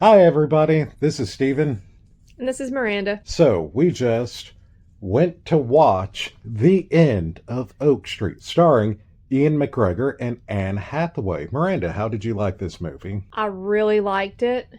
Hi, everybody. This is Steven. And this is Miranda. So, we just went to watch The End of Oak Street, starring Ian McGregor and Anne Hathaway. Miranda, how did you like this movie? I really liked it,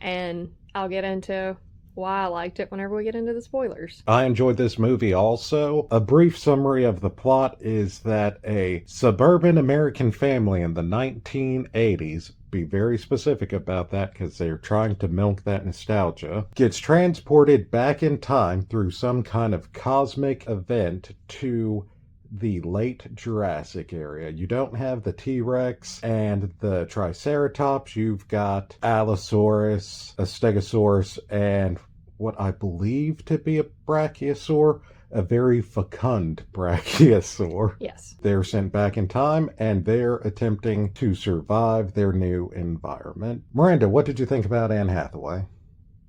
and I'll get into why I liked it whenever we get into the spoilers. I enjoyed this movie also. A brief summary of the plot is that a suburban American family in the 1980s, be very specific about that because they're trying to milk that nostalgia, gets transported back in time through some kind of cosmic event to the late Jurassic area. You don't have the T-Rex and the Triceratops. You've got Allosaurus, a Stegosaurus, and what I believe to be a Brachiosaur, a very fecund Brachiosaur. Yes. They're sent back in time and they're attempting to survive their new environment. Miranda, what did you think about Anne Hathaway?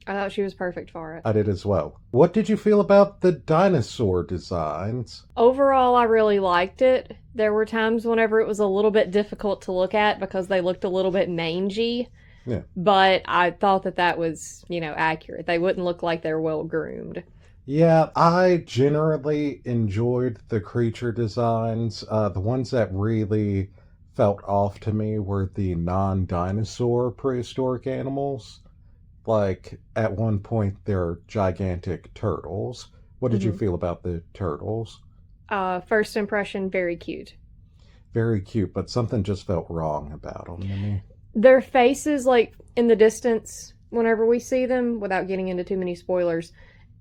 I thought she was perfect for it. I did as well. What did you feel about the dinosaur designs? Overall, I really liked it. There were times whenever it was a little bit difficult to look at because they looked a little bit mangy. Yeah. But I thought that was, accurate. They wouldn't look like they're well groomed. Yeah, I generally enjoyed the creature designs. The ones that really felt off to me were the non-dinosaur prehistoric animals. Like, at one point, they're gigantic turtles. What did you Hmm. feel about the turtles? First impression, very cute. Very cute, but something just felt wrong about them to me. Their faces, like in the distance, whenever we see them, without getting into too many spoilers,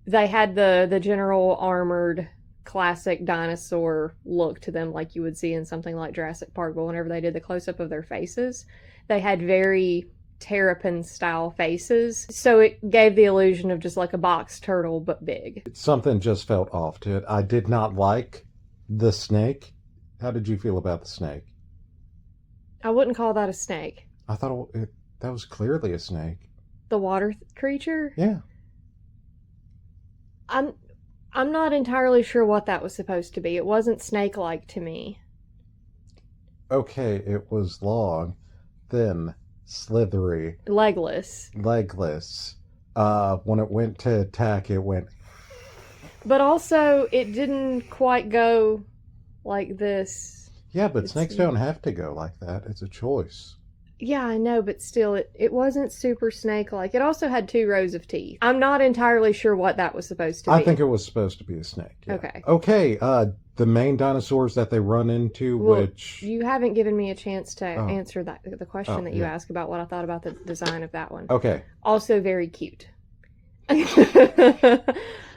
they had the general armored classic dinosaur look to them, like you would see in something like Jurassic Park. But whenever they did the close up of their faces, they had very terrapin style faces, so it gave the illusion of just like a box turtle but big. Something just felt off to it. I did not like the snake. How did you feel about the snake? I wouldn't call that a snake. I thought that was clearly a snake. The water creature. Yeah. I'm I'm not entirely sure what that was supposed to be. It wasn't snake-like to me. Okay, it was long, thin, slithery, Legless. legless. When it went to attack, it went. But also, it didn't quite go like this. Yeah, but It's snakes don't have to go like that. It's a choice. Yeah, I know, but still, it wasn't super snake-like. It also had two rows of teeth. I'm not entirely sure what that was supposed to be. I think it was supposed to be a snake. Yeah. Okay. Okay, the main dinosaurs that they run into, Well, which. you haven't given me a chance to Oh. answer the question Oh, that you yeah. asked about what I thought about the design of that one. Okay. Also very cute.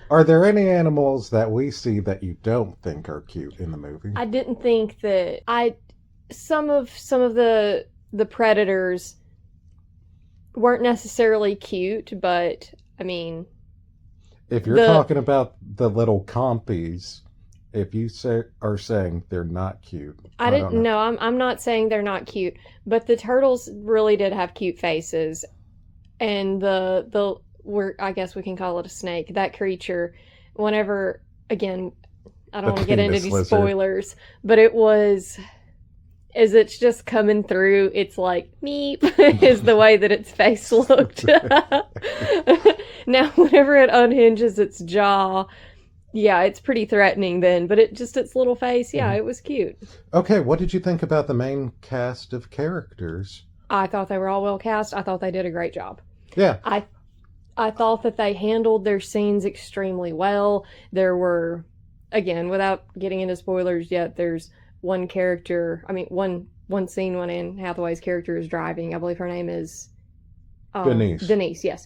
Are there any animals that we see that you don't think are cute in the movie? I didn't think that some of the predators weren't necessarily cute, but I mean, If you're the talking about the little compies, if you are saying they're not cute, I I don't didn't know. know. I'm not saying they're not cute, but the turtles really did have cute faces, and the I guess we can call it a snake. That creature, whenever again, I don't The want to get into penis these lizard. spoilers, but it was as it's just coming through, it's like meep is the way that its face looked. Now, whenever it unhinges its jaw, yeah, it's pretty threatening then, but its little face, yeah, it was cute. Okay, what did you think about the main cast of characters? I thought they were all well cast. I thought they did a great job. Yeah, I thought that they handled their scenes extremely well. There were, again, without getting into spoilers yet, there's one character, I mean, one scene when Anne Hathaway's character is driving. I believe her name is Denise. Denise, yes.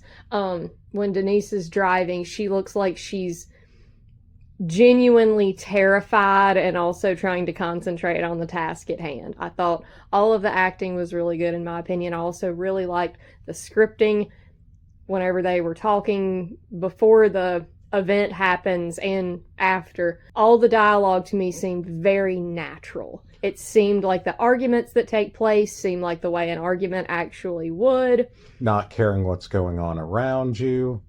When Denise is driving, she looks like she's genuinely terrified and also trying to concentrate on the task at hand. I thought all of the acting was really good in my opinion. I also really liked the scripting whenever they were talking before the event happens and after. All the dialogue to me seemed very natural. It seemed like the arguments that take place seemed like the way an argument actually would. not caring what's going on around you.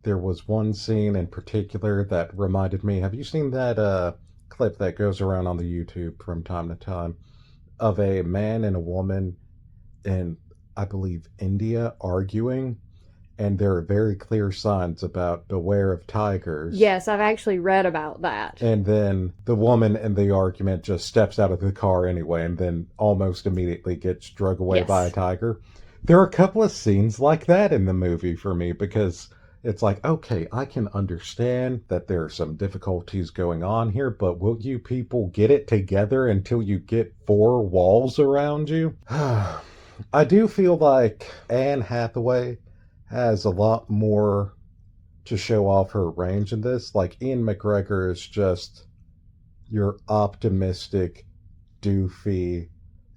There was one scene in particular that reminded me. Have you seen that clip that goes around on the YouTube from time to time of a man and a woman, and I believe, India arguing, and there are very clear signs about beware of tigers. Yes, I've actually read about that. And then the woman in the argument just steps out of the car anyway and then almost immediately gets dragged away by a Yes. tiger. There are a couple of scenes like that in the movie for me because it's like, okay, I can understand that there are some difficulties going on here, but will you people get it together until you get four walls around you? I do feel like Anne Hathaway has a lot more to show off her range in this. Like, Ian McGregor is just your optimistic, doofy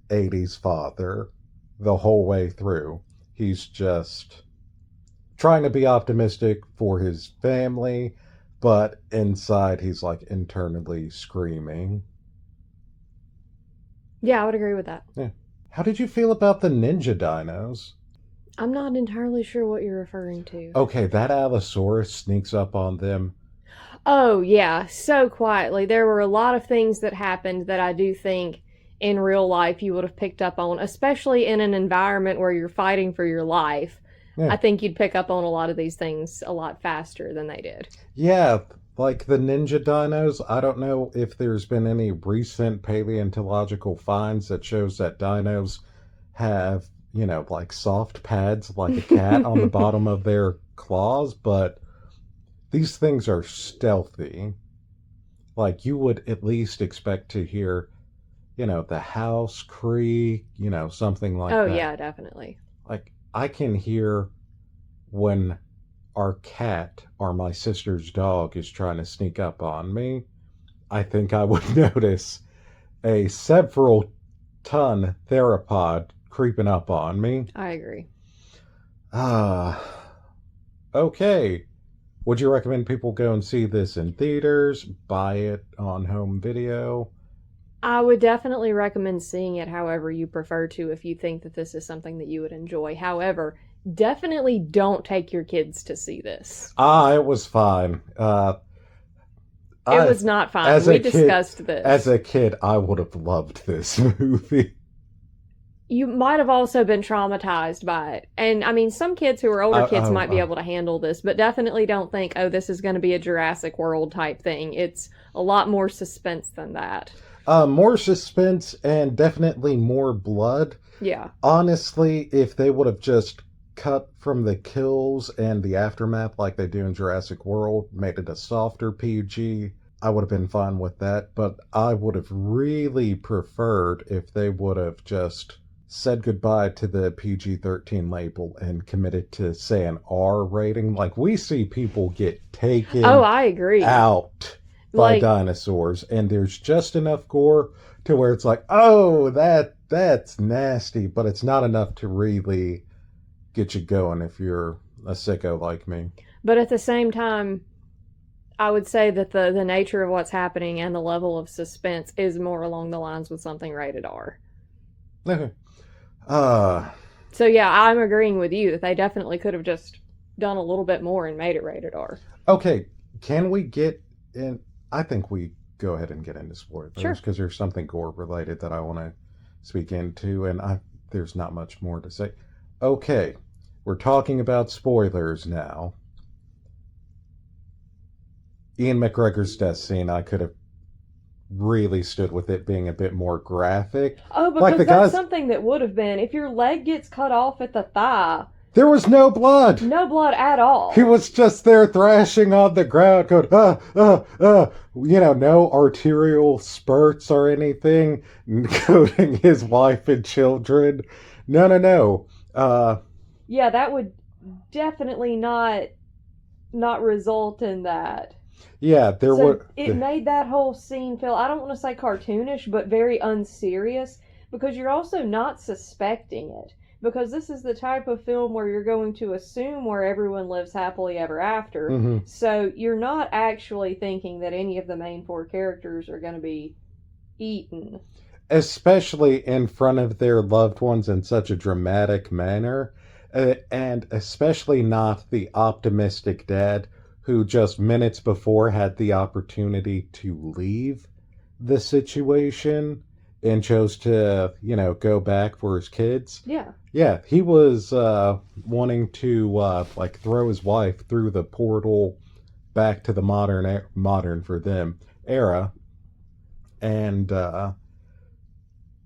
80s father the whole way through. He's just trying to be optimistic for his family, but inside he's like internally screaming. Yeah, I would agree with that. Yeah. How did you feel about the ninja dinos? I'm not entirely sure what you're referring to. Okay, that Allosaurus sneaks up on them. Oh, yeah, so quietly. There were a lot of things that happened that I do think in real life you would have picked up on, especially in an environment where you're fighting for your life. Yeah. I think you'd pick up on a lot of these things a lot faster than they did. Yeah, like the ninja dinos. I don't know if there's been any recent paleontological finds that shows that dinos have, like soft pads like a cat on the bottom of their claws, but these things are stealthy. Like, you would at least expect to hear, the house creak, something like Oh, that. yeah, definitely. Like, I can hear when our cat or my sister's dog is trying to sneak up on me. I think I would notice a several ton theropod creeping up on me. I agree. Okay. Would you recommend people go and see this in theaters, buy it on home video? I would definitely recommend seeing it however you prefer to if you think that this is something that you would enjoy. However, definitely don't take your kids to see this. It was fine. It was not fine. We discussed this. As a kid, I would have loved this movie. You might have also been traumatized by it. And I mean, some kids who are older kids might be able to handle this, but definitely don't think, oh, this is going to be a Jurassic World type thing. It's a lot more suspense than that. More suspense and definitely more blood. Yeah. Honestly, if they would have just cut from the kills and the aftermath like they do in Jurassic World, made it a softer PG, I would have been fine with that. But I would have really preferred if they would have just said goodbye to the PG-13 label and committed to, say, an R rating. Like, we see people get taken I agree. out by dinosaurs, and there's just enough gore to where it's like, oh, that's nasty, but it's not enough to really get you going if you're a sicko like me. But at the same time, I would say that the nature of what's happening and the level of suspense is more along the lines with something rated R. Okay. So yeah, I'm agreeing with you that they definitely could have just done a little bit more and made it rated R. Okay, can we get in? I think we go ahead and get into spoilers, Sure. Because there's something gore related that I want to speak into, and there's not much more to say. Okay, we're talking about spoilers now. Ian McGregor's death scene, I could have really stood with it being a bit more graphic. Oh, because that's something that would have been, if your leg gets cut off at the thigh, there was no blood. No blood at all. He was just there thrashing on the ground, going, no arterial spurts or anything, including his wife and children. No. Yeah, that would definitely not result in that. Yeah, it made that whole scene feel, I don't want to say cartoonish, but very unserious, because you're also not suspecting it. Because this is the type of film where you're going to assume where everyone lives happily ever after. Mm-hmm. So you're not actually thinking that any of the main four characters are going to be eaten. Especially in front of their loved ones in such a dramatic manner. And especially not the optimistic dad who just minutes before had the opportunity to leave the situation and chose to, go back for his kids. Yeah. Yeah, he was wanting to like throw his wife through the portal back to the modern for them era, and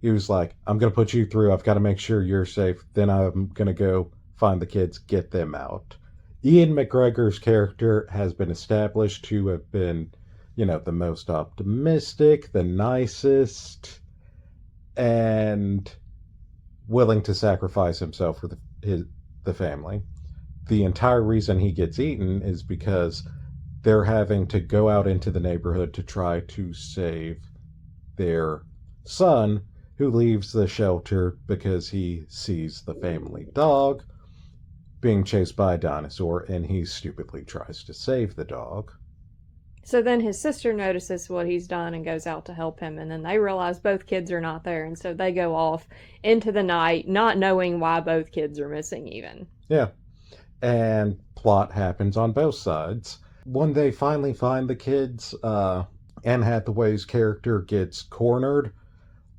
he was like, "I'm gonna put you through. I've got to make sure you're safe. Then I'm gonna go find the kids, get them out." Ian McGregor's character has been established to have been, the most optimistic, the nicest, and willing to sacrifice himself for the family. The entire reason he gets eaten is because they're having to go out into the neighborhood to try to save their son, who leaves the shelter because he sees the family dog being chased by a dinosaur, and he stupidly tries to save the dog. So then his sister notices what he's done and goes out to help him, and then they realize both kids are not there, and so they go off into the night, not knowing why both kids are missing even. Yeah. And plot happens on both sides. When they finally find the kids, Anne Hathaway's character gets cornered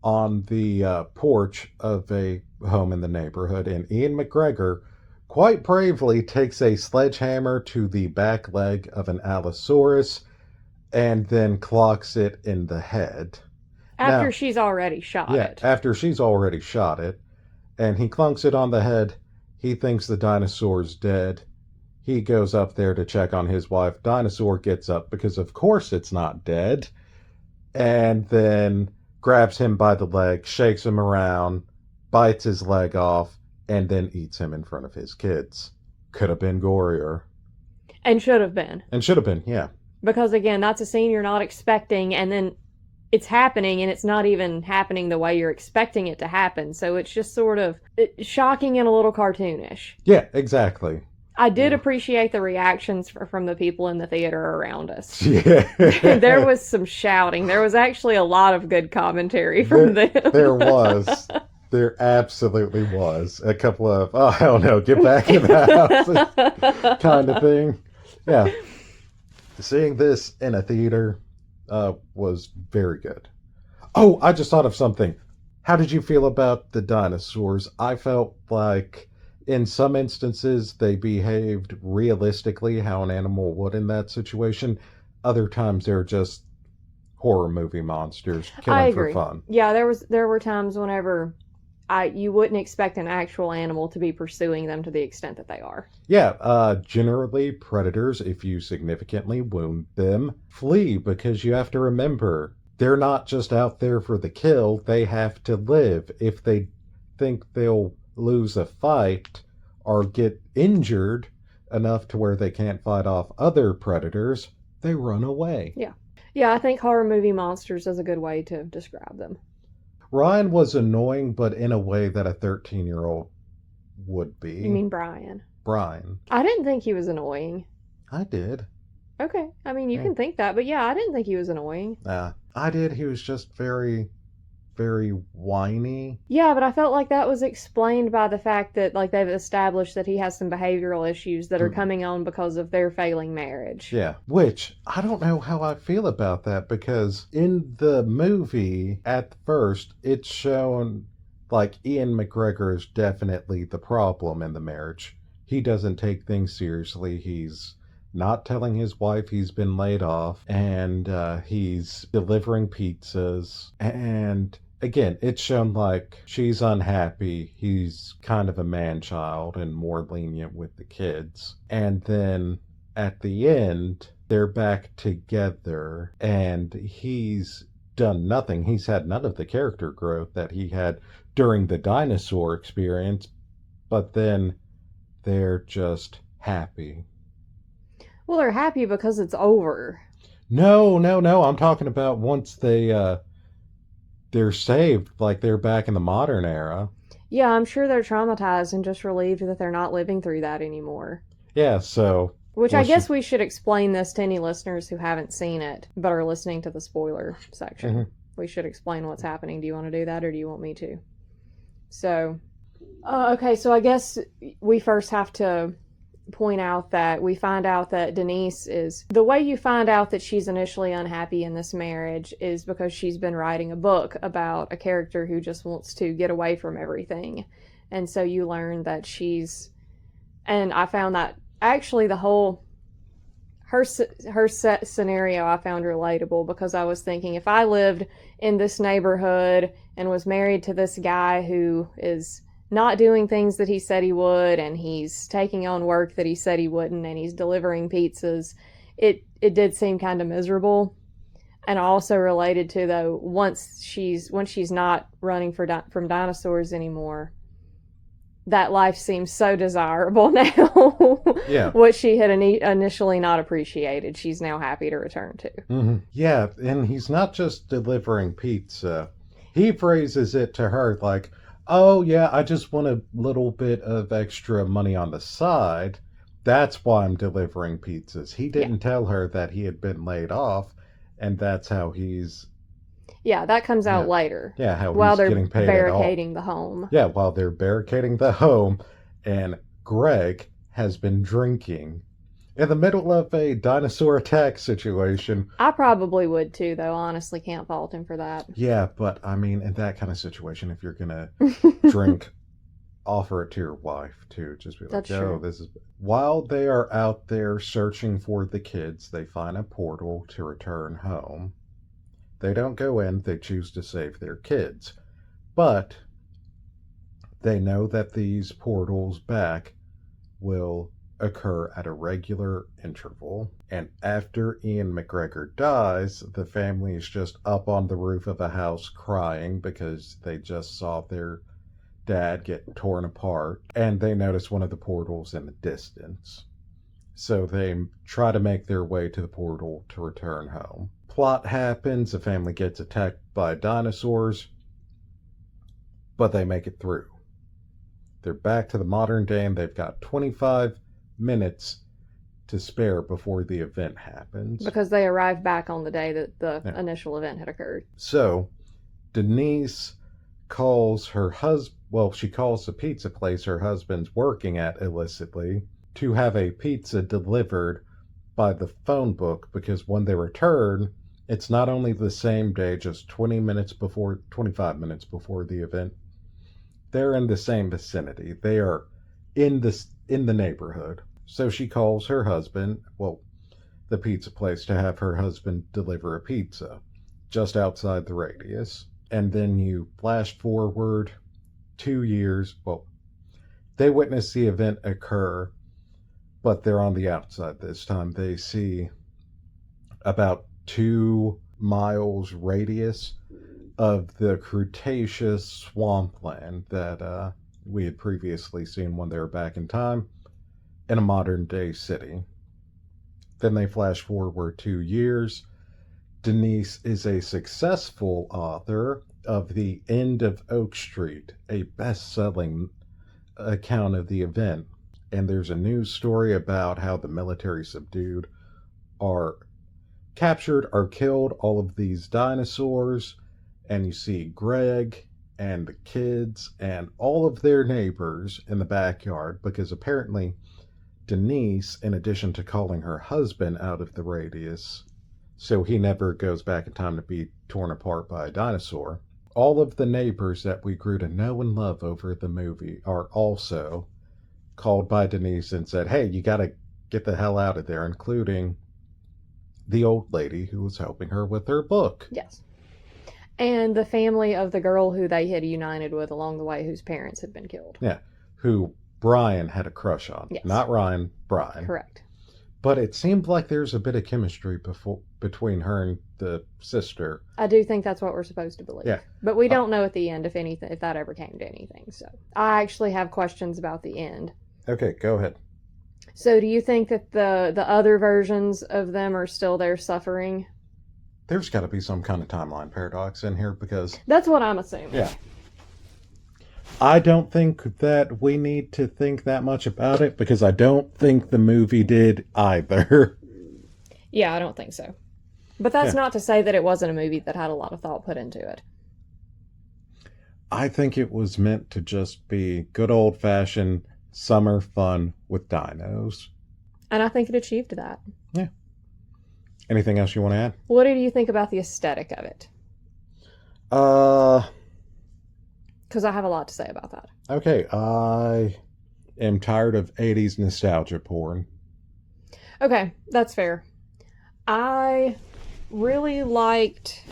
on the porch of a home in the neighborhood, and Ian McGregor quite bravely takes a sledgehammer to the back leg of an Allosaurus and then clocks it in the head. After Now, she's already shot yeah, it. after she's already shot it, and he clunks it on the head, he thinks the dinosaur's dead. He goes up there to check on his wife. Dinosaur gets up because, of course, it's not dead, and then grabs him by the leg, shakes him around, bites his leg off, and then eats him in front of his kids. Could have been gorier. And should have been. And should have been, yeah. Because again, that's a scene you're not expecting, and then it's happening, and it's not even happening the way you're expecting it to happen. So it's just sort of shocking and a little cartoonish. Yeah, exactly. I did appreciate the reactions from the people in the theater around us. Yeah. There was some shouting. There was actually a lot of good commentary from them. There was. There absolutely was. A couple of, oh, hell no, get back in the house kind of thing. Yeah. Seeing this in a theater was very good. Oh, I just thought of something. How did you feel about the dinosaurs? I felt like in some instances they behaved realistically how an animal would in that situation. Other times they're just horror movie monsters I killing agree. for fun. Yeah, there were times whenever you wouldn't expect an actual animal to be pursuing them to the extent that they are. Yeah, generally predators, if you significantly wound them, flee, because you have to remember they're not just out there for the kill, they have to live. If they think they'll lose a fight or get injured enough to where they can't fight off other predators, they run away. Yeah, I think horror movie monsters is a good way to describe them. Ryan was annoying, but in a way that a 13-year-old would be. You mean Brian? Brian. I didn't think he was annoying. I did. Okay, I mean, you Yeah. can think that, but yeah, I didn't think he was annoying. I did. He was just very, very whiny. Yeah, but I felt like that was explained by the fact that, like, they've established that he has some behavioral issues that are coming on because of their failing marriage. Yeah, which I don't know how I feel about that, because in the movie, at first, it's shown like Ian McGregor is definitely the problem in the marriage. He doesn't take things seriously. He's not telling his wife he's been laid off, and he's delivering pizzas. And again, it's shown like she's unhappy. He's kind of a man child and more lenient with the kids. And then at the end, they're back together, and he's done nothing. He's had none of the character growth that he had during the dinosaur experience, but then they're just happy. Well, they're happy because it's over. No, I'm talking about once they're saved, like they're back in the modern era. Yeah, I'm sure they're traumatized and just relieved that they're not living through that anymore. Yeah, so Which well, I guess we should explain this to any listeners who haven't seen it but are listening to the spoiler section. Mhm. We should explain what's happening. Do you want to do that, or do you want me to? So, okay, so I guess we first have to point out that we find out that Denise is... The way you find out that she's initially unhappy in this marriage is because she's been writing a book about a character who just wants to get away from everything. And so you learn that and I found that actually the whole her set scenario I found relatable, because I was thinking, if I lived in this neighborhood and was married to this guy who is not doing things that he said he would, and he's taking on work that he said he wouldn't, and he's delivering pizzas, it did seem kind of miserable. And I also related to, though, once she's not running from dinosaurs anymore, that life seems so desirable now. Yeah. What she had initially not appreciated, she's now happy to return to. Mm-hmm. Yeah, and he's not just delivering pizza. He phrases it to her like, oh, yeah, I just want a little bit of extra money on the side. That's why I'm delivering pizzas. He didn't tell her that he had been laid off, and that's how he's... Yeah, that comes out later. Yeah, how while he's they're getting paid barricading the home. Yeah, while they're barricading the home, and Greg has been drinking in the middle of a dinosaur attack situation. I probably would too, though. Honestly, can't fault him for that. Yeah, but I mean, in that kind of situation, if you're gonna drink, offer it to your wife too. Just be like, That's "Oh, true. this is." While they are out there searching for the kids, they find a portal to return home. They don't go in, they choose to save their kids. But they know that these portals back will occur at a regular interval. And after Ian McGregor dies, the family is just up on the roof of a house crying because they just saw their dad get torn apart. And they notice one of the portals in the distance. So they try to make their way to the portal to return home. Plot happens, the family gets attacked by dinosaurs, but they make it through. They're back to the modern day, and they've got 25 minutes to spare before the event happens. Because they arrived back on the day that the initial event had occurred. So, Denise calls her husband, well, she calls the pizza place her husband's working at illicitly to have a pizza delivered by the phone book, because when they return, it's not only the same day, just 25 minutes before the event. They're in the same vicinity. They are in the neighborhood. So she calls her husband, well, the pizza place, to have her husband deliver a pizza just outside the radius. And then you flash forward 2 years. Well, they witness the event occur, but they're on the outside this time. They see about 2 miles radius of the Cretaceous swampland that we had previously seen when they were back in time in a modern day city. Then they flash forward 2 years. Denise is a successful author of The End of Oak Street, a best-selling account of the event. And there's a news story about how the military subdued or captured or killed all of these dinosaurs. And you see Greg and the kids and all of their neighbors in the backyard, because apparently Denise, in addition to calling her husband out of the radius so he never goes back in time to be torn apart by a dinosaur, all of the neighbors that we grew to know and love over the movie are also called by Denise and said, hey, you gotta get the hell out of there, including the old lady who was helping her with her book. Yes. And the family of the girl who they had united with along the way, whose parents had been killed. Yeah, who Brian had a crush on. Yes. Not Ryan, Brian. Correct. But it seemed like there's a bit of chemistry between her and the sister. I do think that's what we're supposed to believe. Yeah. But we don't know at the end if that ever came to anything. So I actually have questions about the end. Okay, go ahead. So do you think that the other versions of them are still there suffering? There's got to be some kind of timeline paradox in here, because... That's what I'm assuming. Yeah. I don't think that we need to think that much about it, because I don't think the movie did either. Yeah, I don't think so. But that's not to say that it wasn't a movie that had a lot of thought put into it. I think it was meant to just be good old-fashioned summer fun with dinos. And I think it achieved that. Yeah. Anything else you want to add? What did you think about the aesthetic of it? because I have a lot to say about that. Okay, I am tired of 80s nostalgia porn. Okay, that's fair. I really liked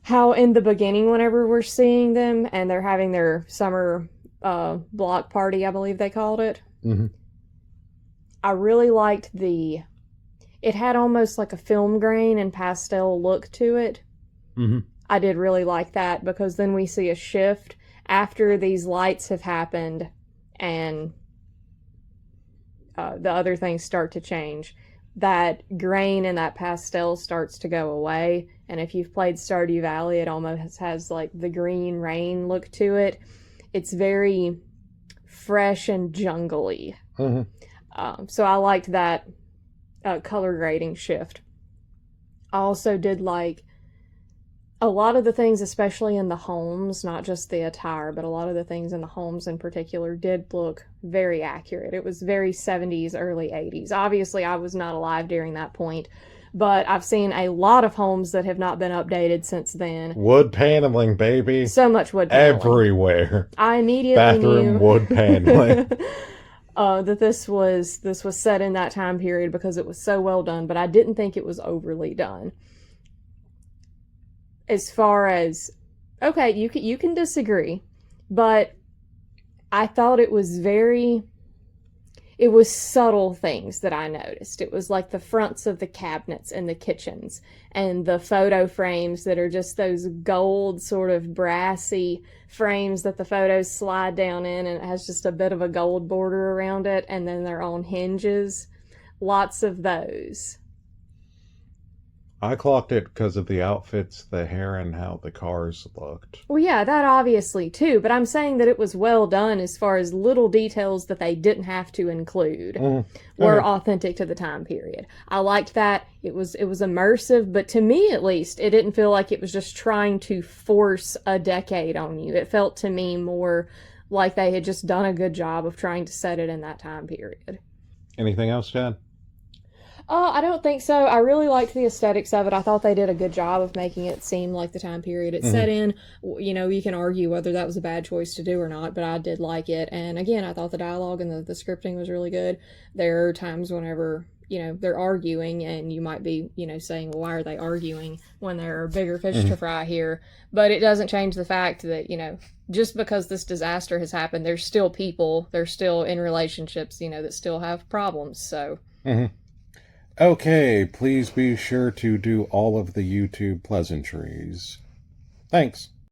how in the beginning, whenever we're seeing them and they're having their summer block party, I believe they called it. Mm-hmm. I really liked it had almost like a film grain and pastel look to it. Mm-hmm. I did really like that because then we see a shift after these lights have happened and the other things start to change. That grain and that pastel starts to go away. And if you've played Stardew Valley, it almost has like the green rain look to it. It's very fresh and jungly. Mm-hmm. So I liked that color grading shift. I also did like a lot of the things, especially in the homes, not just the attire, but a lot of the things in the homes in particular did look very accurate. It was very 70s, early 80s. Obviously, I was not alive during that point, but I've seen a lot of homes that have not been updated since then. Wood paneling, baby. So much wood paneling. Everywhere. I immediately Bathroom knew wood paneling. that this was set in that time period because it was so well done, but I didn't think it was overly done. As far as, okay, you can disagree, but I thought it was subtle things that I noticed. It was like the fronts of the cabinets in the kitchens and the photo frames that are just those gold sort of brassy frames that the photos slide down in, and it has just a bit of a gold border around it, and then they're on hinges. Lots of those. I clocked it because of the outfits, the hair, and how the cars looked. Well, yeah, that obviously too, but I'm saying that it was well done as far as little details that they didn't have to include were authentic to the time period. I liked that. It was immersive, but to me at least, it didn't feel like it was just trying to force a decade on you. It felt to me more like they had just done a good job of trying to set it in that time period. Anything else, Chad? I don't think so. I really liked the aesthetics of it. I thought they did a good job of making it seem like the time period it's set in. You know, you can argue whether that was a bad choice to do or not, but I did like it. And again, I thought the dialogue and the scripting was really good. There are times whenever, you know, they're arguing and you might be, you know, saying, well, why are they arguing when there are bigger fish to fry here? But it doesn't change the fact that, you know, just because this disaster has happened, there's still people, they're still in relationships, you know, that still have problems. So... Okay, please be sure to do all of the YouTube pleasantries. Thanks.